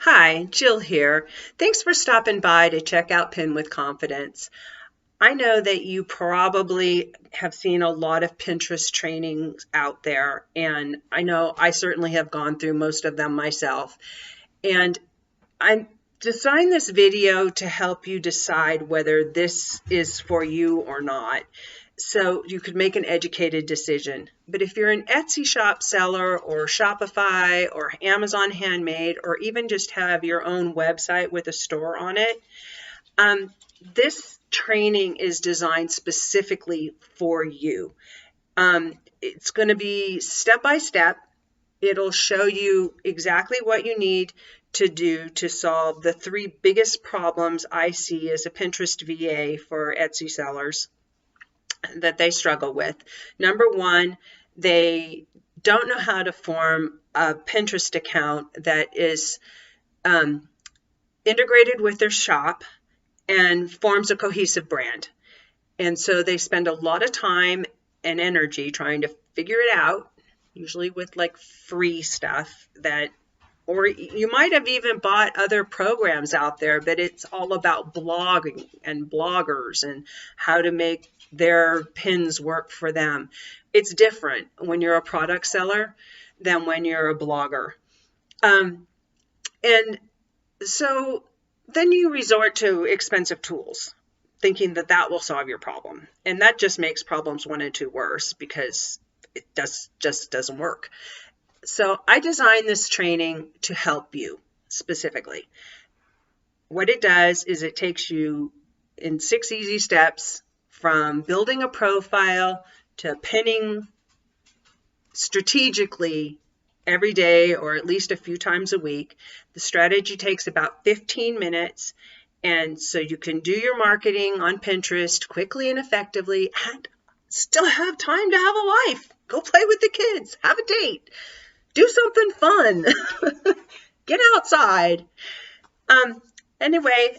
Hi, Jill here. Thanks for stopping by to check out Pin with Confidence. I know that you probably have seen a lot of Pinterest trainings out there, and I know I certainly have gone through most of them myself. And I designed this video to help you decide whether this is for you or not, so you could make an educated decision. But if you're an Etsy shop seller or Shopify or Amazon Handmade, or even just have your own website with a store on it, this training is designed specifically for you. It's going to be step by step. It'll show you exactly what you need to do to solve the three biggest problems I see as a Pinterest VA for Etsy sellers that they struggle with. Number one, they don't know how to form a Pinterest account that is integrated with their shop and forms a cohesive brand. And so they spend a lot of time and energy trying to figure it out, usually with like free stuff that, or you might have even bought other programs out there, but it's all about blogging and bloggers and how to make their pins work for them. It's different when you're a product seller than when you're a blogger. And so then you resort to expensive tools, thinking that that will solve your problem. And that just makes problems 1 and 2 worse because it just doesn't work. So I designed this training to help you specifically. What it does is it takes you in 6 easy steps from building a profile to pinning strategically every day or at least a few times a week. The strategy takes about 15 minutes, and so you can do your marketing on Pinterest quickly and effectively and still have time to have a life. Go play with the kids, have a date, do something fun, get outside. Anyway,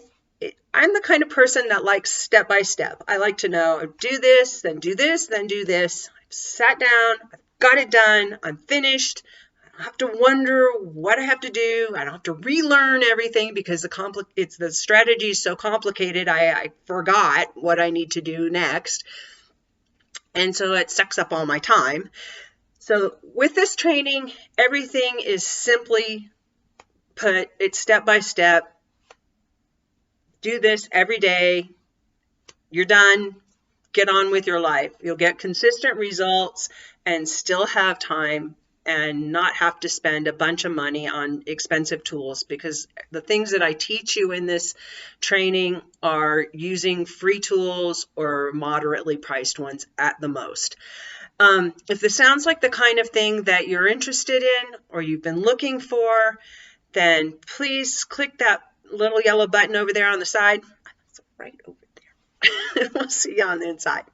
I'm the kind of person that likes step by step. I like to know, do this, then do this, then do this. I've sat down, I've got it done, I'm finished. I don't have to wonder what I have to do. I don't have to relearn everything because the strategy is so complicated. I forgot what I need to do next. And so it sucks up all my time. So with this training, everything is simply put, it's step by step. Do this every day. You're done. Get on with your life. You'll get consistent results and still have time and not have to spend a bunch of money on expensive tools, because the things that I teach you in this training are using free tools or moderately priced ones at the most. If this sounds like the kind of thing that you're interested in or you've been looking for, then please click that little yellow button over there on the side. It's right over there. We'll see you on the inside.